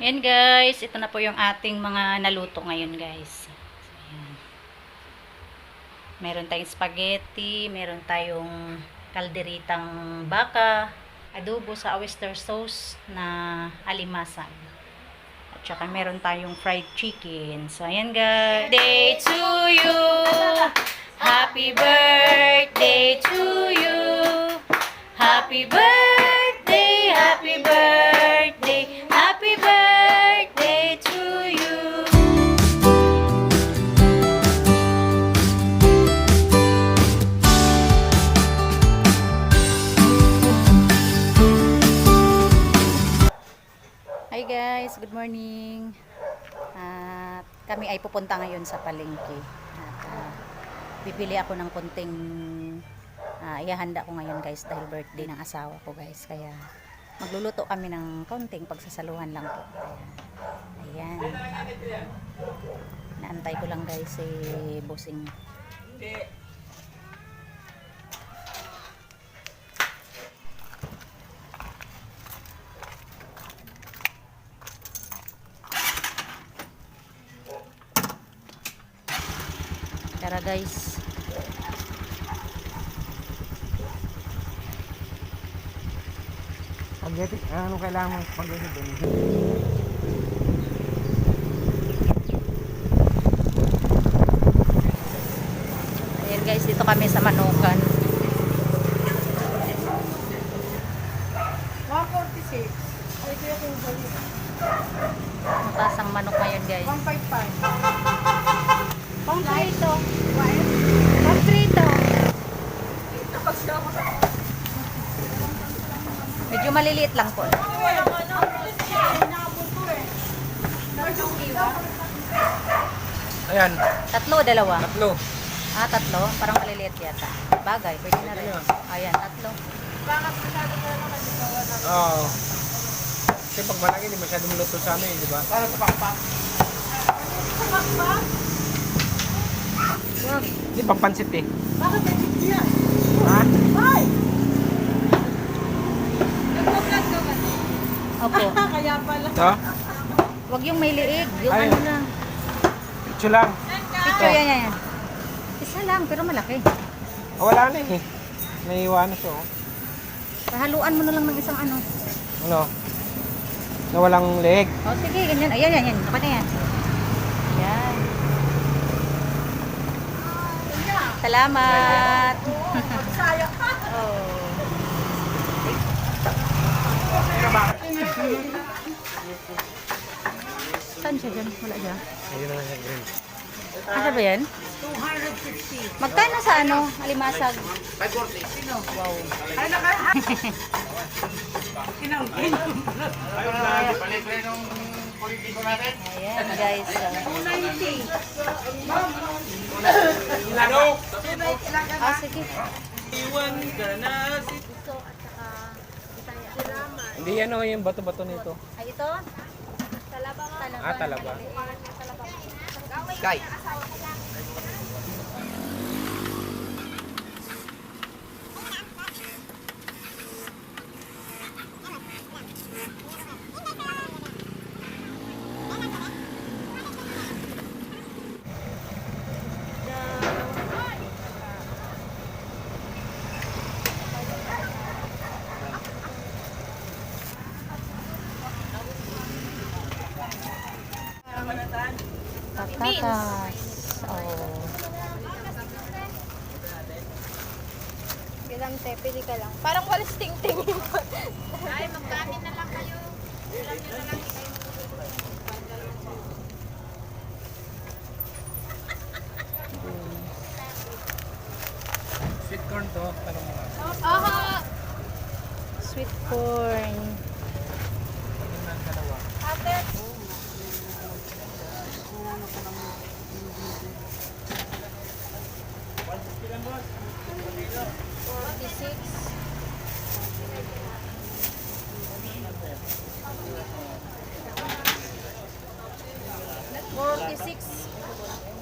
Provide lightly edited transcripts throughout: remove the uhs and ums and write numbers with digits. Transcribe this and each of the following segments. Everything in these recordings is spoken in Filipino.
Ayan guys, ito na po yung ating mga naluto ngayon guys. Ayan. Meron tayong spaghetti, meron tayong kalderitang baka, adobo sa oyster sauce na alimasag. At saka meron tayong fried chicken. So ayan guys. Day to you! Happy birthday to you! Happy birthday! Happy birthday! Happy birthday to you! Hi guys, good morning. Kami ay pupunta ngayon sa palengke. Bibili ako ng konting ihahanda ko ngayon guys dahil birthday ng asawa ko guys. Kaya magluluto kami ng konting pagsasaluhan lang po. Ayan. Naantay ko lang guys si bossing. Tara guys. Spaghetti, ano kailangan mong spaghetti doon? Ayan guys, dito kami sa Manukan. 146. Ay, kaya kung balik. Mataas ang manok ngayon guys. 155. Pang prito. What? Pang prito. Medyo maliliit lang po. Ayan, Tatlo o dalawa? tatlo. Tatlo. Parang maliliit yata. Bagay, pwede na rin. Ayan, tatlo. Oo. Kasi pag malaki, hindi masyadong luto sa amin, di ba? Para sa pakpak. Hindi pampansit eh. Bakit may pizza? Ha? Ay! Nag-vlog ka ba? Opo. Kaya pala. Ito? Huwag yung may liig. Yung Ay. ano lang. Ito lang. Picture yan. Isa lang, pero malaki. Wala na eh. Naiiwanan siya oh. Pahaluan mo na lang ng isang ano. Ano? Na walang leg. O sige, ganyan. Ayan, yan. Kapag na yan. Yan. Salamat. Sayang ka. Oh. Saan siya dyan? Wala dyan. Ayun na siya green. Ano ba yan? 250. Magkano sa ano? Alimasag? 540. Wow. Ay, Kinangkin. Ayan guys. 290. Sige. Iwan ka na si... Hindi yan oh, yung bato-bato nito. Ay ito? Talaba. Talaba. Sky. Patatas. Oh. Bilang te, pili ka lang. Parang walis ting-ting yun. Ay, magkanin na lang kayo. Ilan nyo na lang kayo. Sweet corn to. Tanong mo. Aha! Sweet corn. Yung ng dalawa. Ate!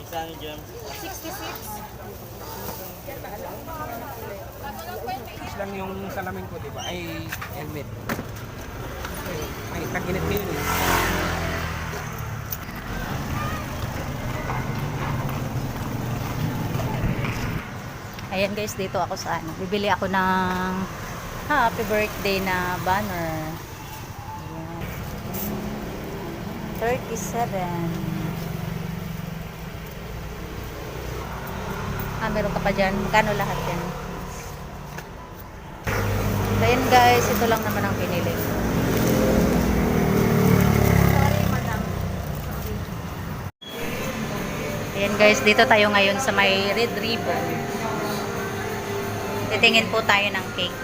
Isang dyan. 66. Lang yung salamin ko, di ba? Ay, helmet. Ay, tag-init ngayon eh. Ayan guys, dito ako sa ano. Bibili ako ng happy birthday na banner. Ayan. 37. Meron ka pa dyan. Magkano lahat yan? So, ayan guys, ito lang naman ang pinili ko. Ayan guys, dito tayo ngayon sa may Red Ribbon. Titingin po tayo ng cake.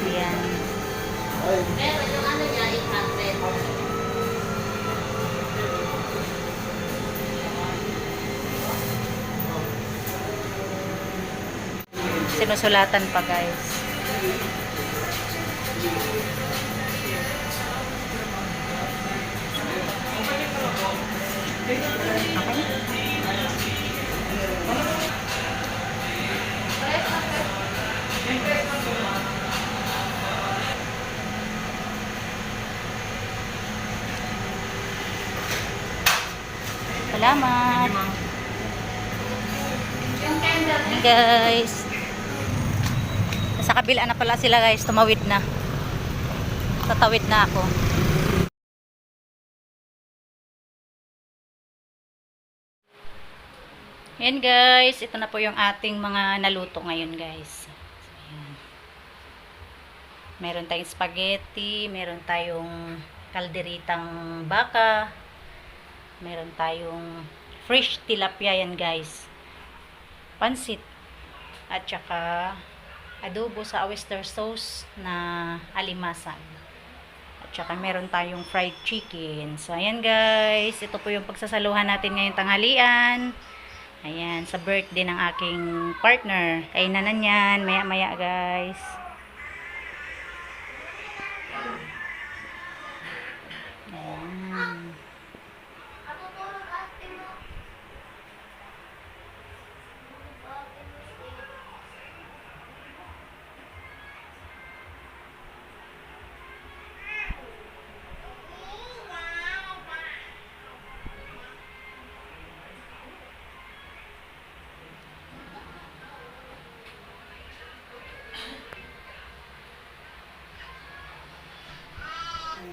Ayan. Pero yung ano niya, 800. Sinusulatan pa guys. Okay. Salamat. Hey guys. Sa kabila na pala sila guys, tumawid na. Tatawid na ako. Ayan guys, ito na po yung ating mga naluto ngayon guys. Ayan. Meron tayong spaghetti, meron tayong kalderitang baka, meron tayong fresh tilapia yan guys. Pansit. At saka adobo sa oyster sauce na alimasag. At saka meron tayong fried chicken. So, ayan guys. Ito po yung pagsasaluhan natin ngayong tanghalian. Ayan, sa birthday ng aking partner. Kainan na yan. Maya-maya guys. Ayan.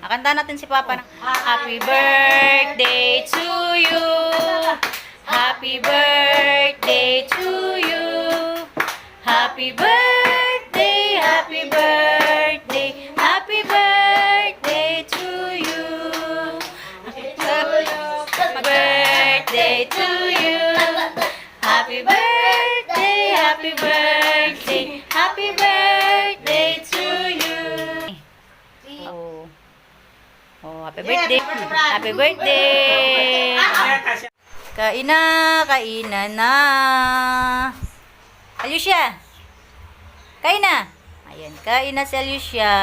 Kanta natin si Papa ng Happy birthday to you. Happy birthday to you. Happy birthday, happy birthday, happy birthday to you. Happy birthday to you. Happy birthday, happy birthday, happy birthday to you. Oh. Oh, happy birthday. Happy birthday. Kain na. Alicia. Kain na. Ayan, kain na si Alicia.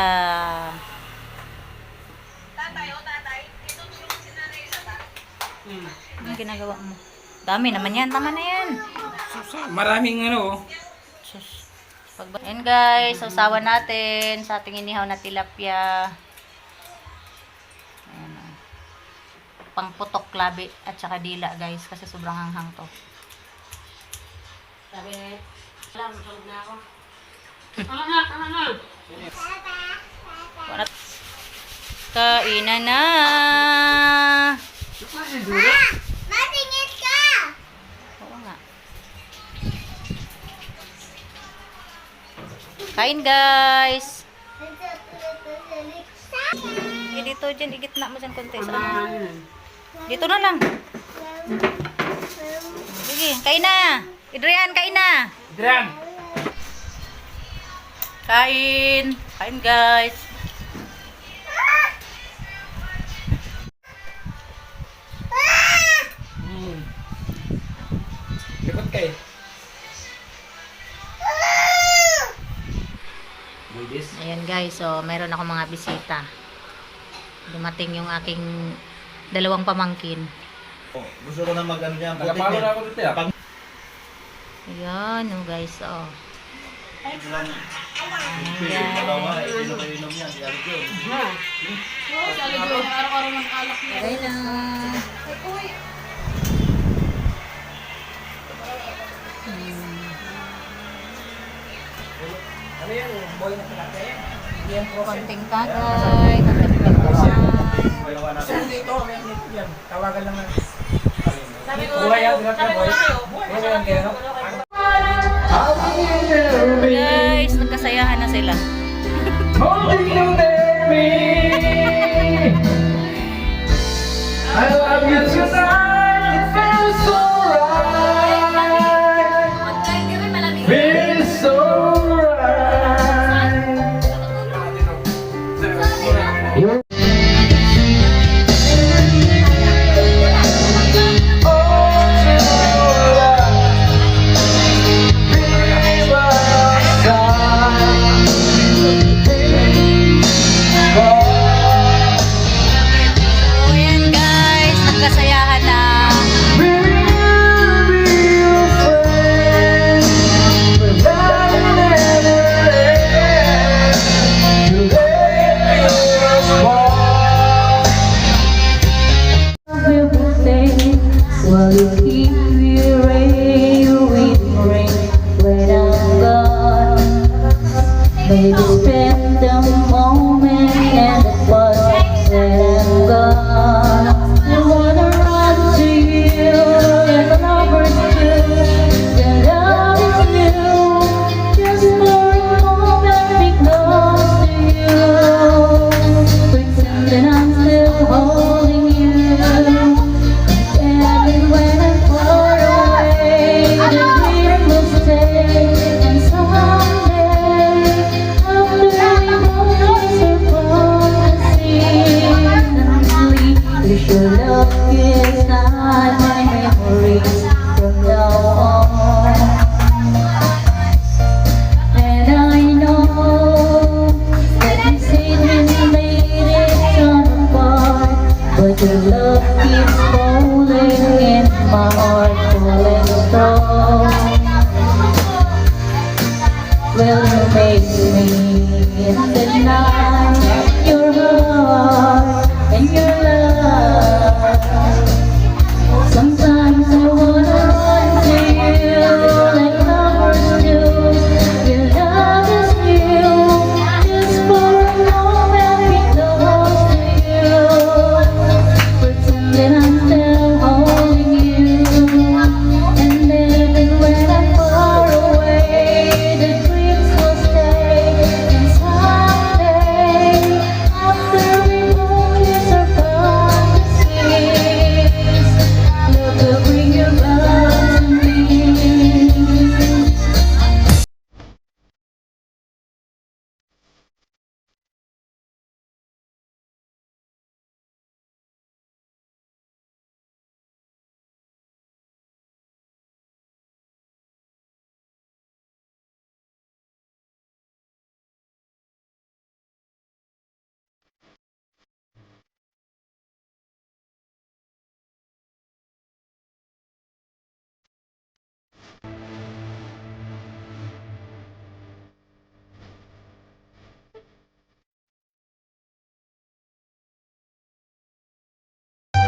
Anong ginagawa mo? Dami naman yan. Tama na yan. Maraming ano. Sus. Ayan guys, sausawan natin sa ating inihaw na tilapia. Ayan, oh. Pangputok labi at saka dila guys kasi sobrang hanghang to. Sabi, alam, tulog na ako. Kainan na. Matingit ka! Oo nga. Kain guys. Dito dyan, igitna mo dyan konti. Dito na lang. Sige, kain na. Adrian, kain na. Adrian! Kain. Kain guys. Likot kayo. Ayan guys, so meron ako mga bisita. Dumating yung aking dalawang pamangkin. Gusto ko na mag-ano niya. Nagapalo na ako dito ya. Ayan, oh guys, oh. Ayan. Ayan. Inom niya. Si Aljon. Ayan na. Ano yan? Boy na talate. Hindi yan process. Konting tagay, konting pagkuhan. Dalawa natin. Saan dito? May nito yan. Tawagan lang natin. Sabi ko, Buhay yan. Buhay sabi ko yan. na kayo. Buhay yan. Kaya no? Guys, nagkasayahan na sila. Holding you near me. I love you tonight. It feels so right. Mag-guide kami, malamig. Feels so right. You're So yan guys, nagkasayahan na. While you keep your rain with rain when I'm gone, maybe spend the moment and the bus when I'm gone. I wanna run to you like a lover do. The love is new, just for a moment be close to you. Pretend I'm still holding you. And when I'm far away, the dream will stay. And someday, after we both survive the sea, wish your love is not my memories from now on. And I know that we said we made it on apart, but your love keeps falling in my heart.